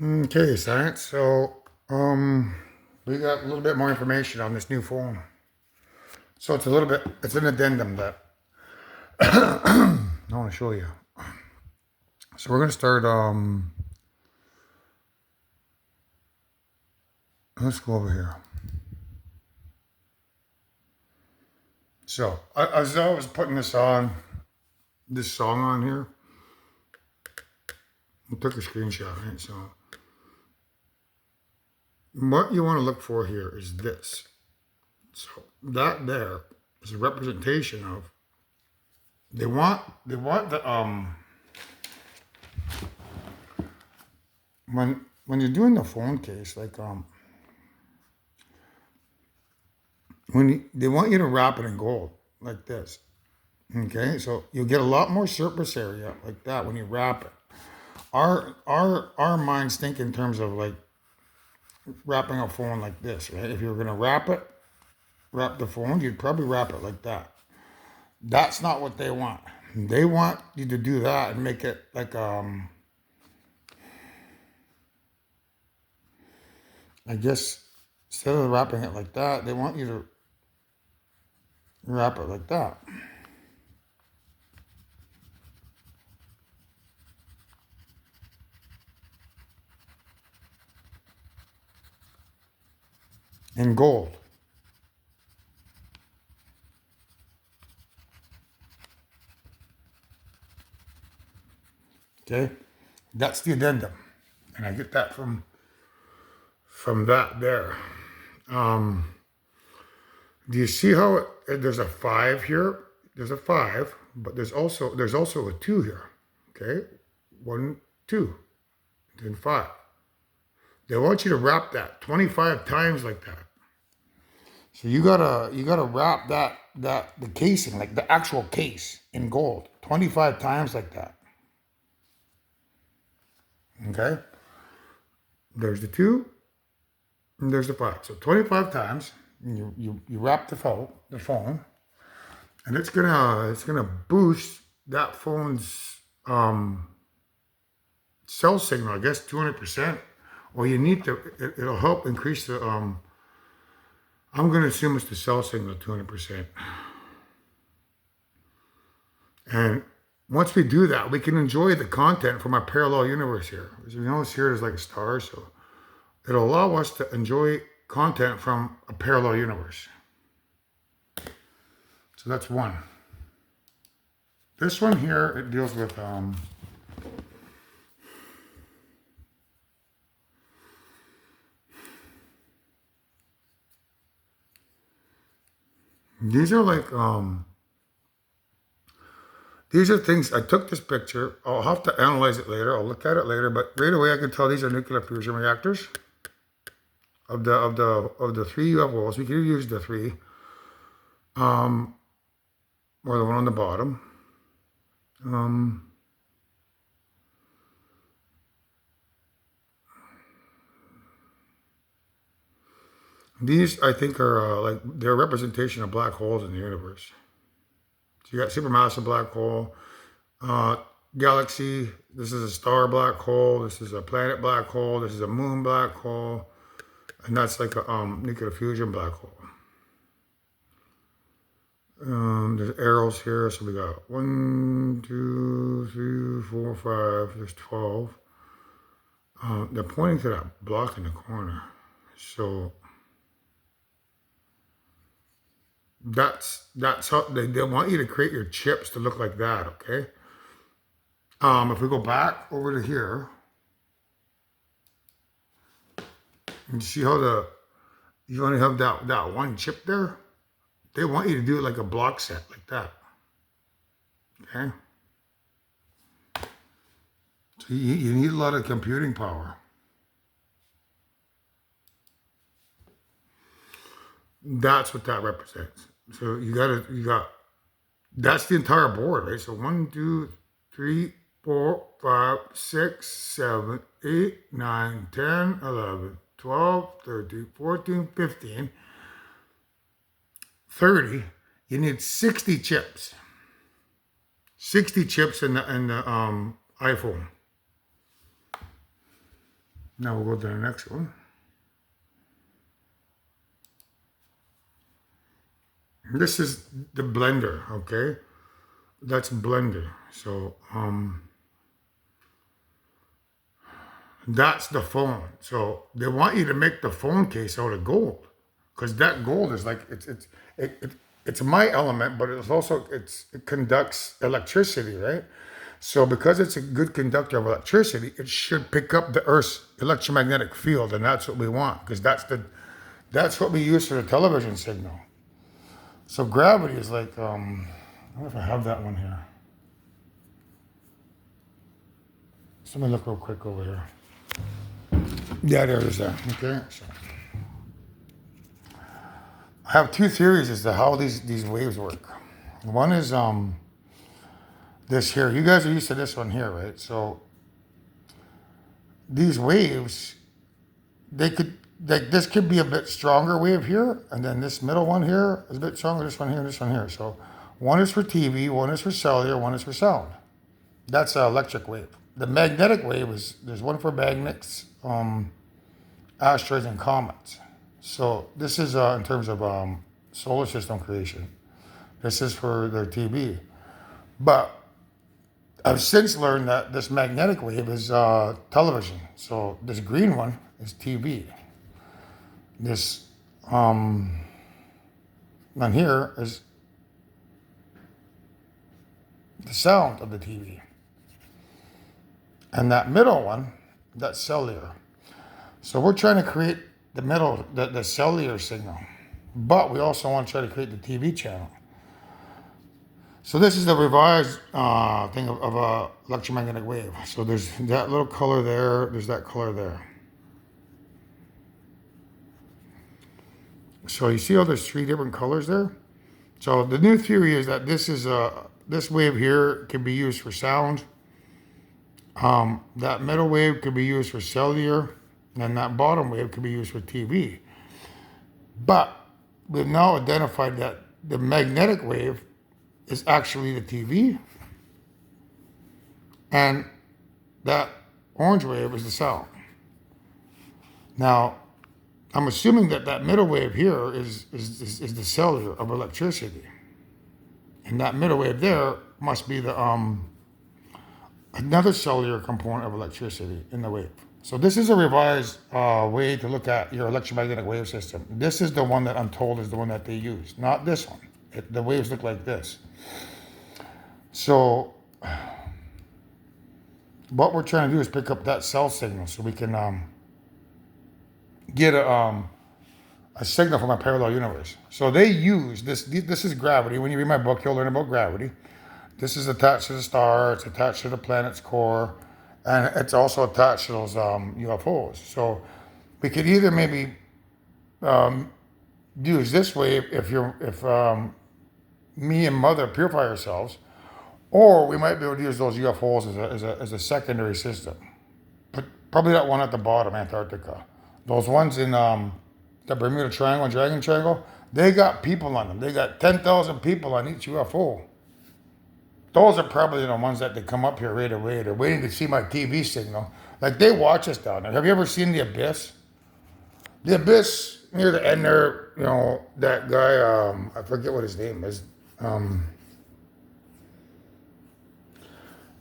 Okay, science. We got a little bit more information on this new phone. So it's an addendum that I want to show you. So we're gonna start. Let's go over here. So as I was putting this song on here, I took a screenshot. Right? So what you want to look for here is this. So that there is a representation of. They want the when you're doing the phone case, like they want you to wrap it in gold like this. Okay, so you'll get a lot more surface area like that when you wrap it. Our minds think in terms of like wrapping a phone like this, right? If you're gonna wrap the phone, you'd probably wrap it like that. That's not what they want. They want you to do that and make it like I guess instead of wrapping it like that, they want you to wrap it like that. In gold. Okay? That's the addendum. And I get that from that there. Do you see how there's a 5 here? There's a 5, but there's also a 2 here. Okay? 1, 2, then 5. They want you to wrap that 25 times like that. So you gotta wrap the casing, like the actual case in gold, 25 times like that. Okay? There's the 2, and there's the 5. So 25 times, you wrap the phone, and it's gonna boost that phone's cell signal, I guess 200%. Or you need to it'll help increase the I'm gonna assume it's the cell signal 200%. And once we do that, we can enjoy the content from our parallel universe here. As you notice here, there's like a star, so it'll allow us to enjoy content from a parallel universe. So that's one. This one here, it deals with these are like these are things. I took this picture. I'll have to analyze it later. I'll look at it later, but right away I can tell these are nuclear fusion reactors of the 3 UFOs. We could use the 3, or the one on the bottom. These I think are like they're a representation of black holes in the universe. So you got supermassive black hole, uh, galaxy. This is a star black hole. This is a planet black hole. This is a moon black hole, and that's like a nuclear fusion black hole. There's arrows here, so we got 1, 2, 3, 4, 5. There's 12. They're pointing to that block in the corner, so that's how they want you to create your chips to look like that. Okay. If we go back over to here, and see how you only have that one chip there. They want you to do it like a block set, like that. Okay. So you need a lot of computing power. That's what that represents. So you got that's the entire board, right? So 1, 2, 3, 4, 5, 6, 7, 8, 9, 10, 11, 12, 13, 14, 15, 30. You need 60 chips. 60 chips in the iPhone. Now we'll go to the next one. This is the blender, okay? That's blender. So that's the phone. So they want you to make the phone case out of gold, because that gold is like it's my element, but it's also it conducts electricity, right? So because it's a good conductor of electricity, it should pick up the Earth's electromagnetic field, and that's what we want, because that's what we use for the television signal. So gravity is like I wonder if I have that one here. So let me look real quick over here. Yeah, there it is there. Okay. So I have two theories as to how these waves work. One is this here. You guys are used to this one here, right? So these waves, they could like this could be a bit stronger wave here, and then this middle one here is a bit stronger. This one here, this one here. So one is for TV, one is for cellular, one is for sound. That's an electric wave. The magnetic wave is there's one for magnets, asteroids, and comets. So this is in terms of solar system creation. This is for their TV. But I've since learned that this magnetic wave is television. So this green one is TV. This one here is the sound of the TV. And that middle one, that's cellular. So we're trying to create the middle, the cellular signal. But we also want to try to create the TV channel. So this is the revised thing of a electromagnetic wave. So there's that little color there, there's that color there. So you see how there's three different colors there? So the new theory is that this wave here can be used for sound. That middle wave could be used for cellular, and that bottom wave could be used for TV. But we've now identified that the magnetic wave is actually the TV, and that orange wave is the sound. Now, I'm assuming that that middle wave here is the cellular of electricity, and that middle wave there must be the another cellular component of electricity in the wave. So this is a revised way to look at your electromagnetic wave system. This is the one that I'm told is the one that they use, not this one. The waves look like this. So what we're trying to do is pick up that cell signal so we can get a signal from a parallel universe. So they use this. This is gravity. When you read my book, you'll learn about gravity. This is attached to the star. It's attached to the planet's core, and it's also attached to those UFOs. So we could either maybe use this wave if me and Mother purify ourselves, or we might be able to use those UFOs as a secondary system. But probably that one at the bottom, Antarctica. Those ones in the Bermuda Triangle and Dragon Triangle, they got people on them. They got 10,000 people on each UFO. Those are probably the ones that they come up here right away. They're waiting to see my TV signal. Like, they watch us down there. Have you ever seen The Abyss? The Abyss, near the end there, you know, that guy, I forget what his name is.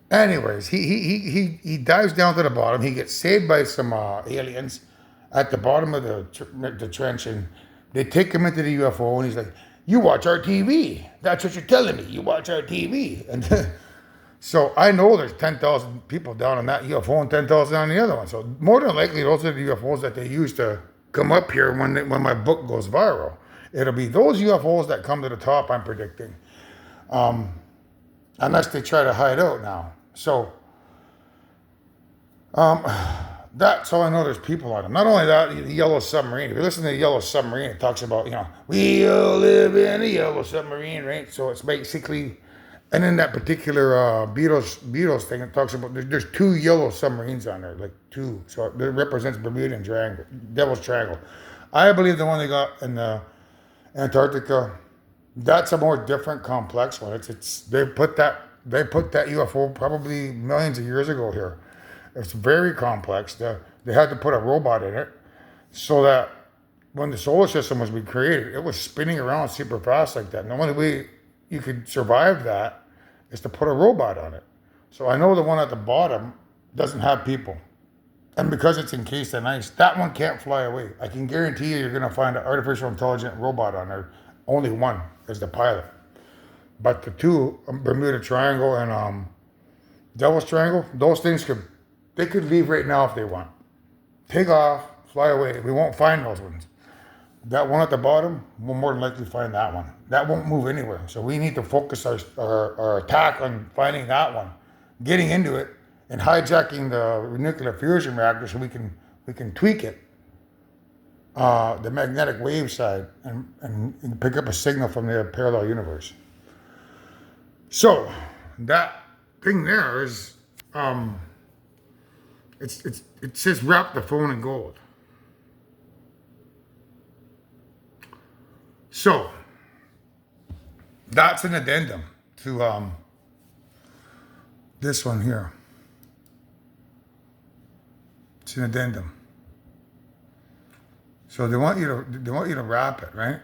Anyways, he dives down to the bottom. He gets saved by some aliens at the bottom of the trench, and they take him into the UFO, and he's like, "You watch our TV. That's what you're telling me. You watch our TV." And so I know there's 10,000 people down on that UFO and 10,000 on the other one. So more than likely, those are the UFOs that they use to come up here when my book goes viral. It'll be those UFOs that come to the top, I'm predicting. Unless they try to hide out now. So that's all I know. There's people on them. Not only that, the Yellow Submarine. If you listen to the Yellow Submarine, it talks about, you know, we all live in a Yellow Submarine, right? So it's basically, and in that particular Beatles thing, it talks about there's two yellow submarines on there, like two. So it represents Bermuda and Devil's Triangle. I believe the one they got in Antarctica, that's a more different, complex one. They put that UFO probably millions of years ago here. It's very complex. They had to put a robot in it so that when the solar system was being created, it was spinning around super fast like that. And the only way you could survive that is to put a robot on it. So I know the one at the bottom doesn't have people. And because it's encased in ice, that one can't fly away. I can guarantee you you're going to find an artificial intelligent robot on there. Only one is the pilot. But the two, Bermuda Triangle and Devil's Triangle, those things they could leave right now if they want. Take off, fly away. We won't find those ones. That one at the bottom, we'll more than likely find that one. That won't move anywhere. So we need to focus our attack on finding that one, getting into it, and hijacking the nuclear fusion reactor so we can tweak it, the magnetic wave side, and pick up a signal from the parallel universe. So that thing there is, it says wrap the phone in gold. So that's an addendum to this one here. It's an addendum. So they want you to wrap it, right?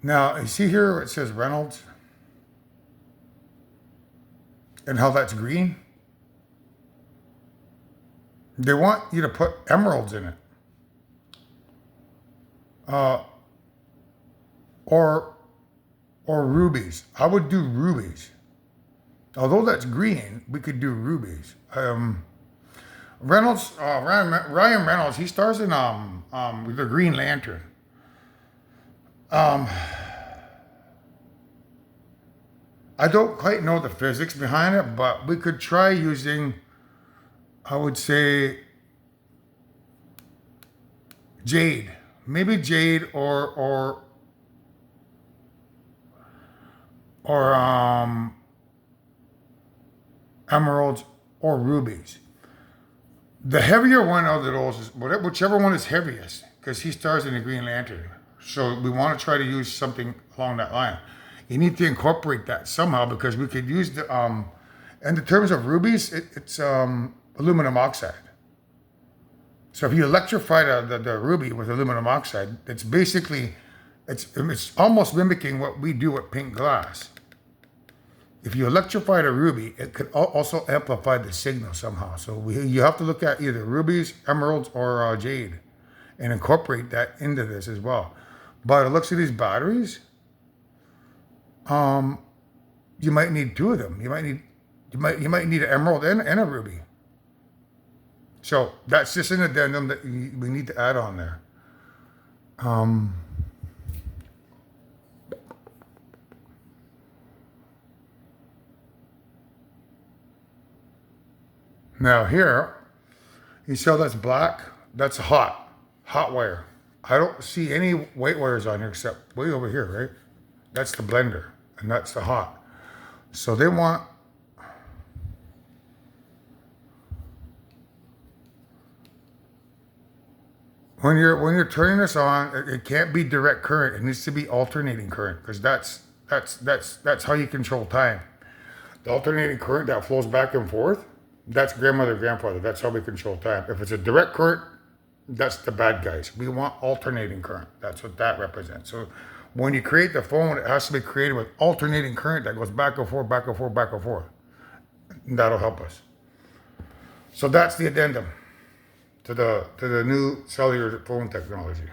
Now you see here it says Reynolds and how that's green. They want you to put emeralds in it. Or rubies. I would do rubies. Although that's green, we could do rubies. Reynolds, Ryan Reynolds, he stars in the Green Lantern. I don't quite know the physics behind it, but we could try using, I would say, jade. Maybe jade or emeralds or rubies. The heavier one of those is whichever one is heaviest, because he stars in the Green Lantern. So we want to try to use something along that line. You need to incorporate that somehow because we could use the in the terms of rubies, it's aluminum oxide. So if you electrify the ruby with aluminum oxide, it's basically it's almost mimicking what we do with pink glass. If you electrify the ruby, it could also amplify the signal somehow. So you have to look at either rubies, emeralds, or jade, and incorporate that into this as well. But it looks at these batteries. You might need two of them. You might need an emerald and a ruby. So that's just an addendum that we need to add on there. Now here, you see how that's black? That's hot wire. I don't see any white wires on here except way over here, right? That's the blender, and that's the hot. So they want when you're turning this on, it can't be direct current. It needs to be alternating current because that's how you control time. The alternating current that flows back and forth, that's grandmother, grandfather. That's how we control time. If it's a direct current, that's the bad guys. We want alternating current. That's what that represents. So when you create the phone, it has to be created with alternating current that goes back and forth, back and forth, back and forth. And that'll help us. So that's the addendum to the new cellular phone technology.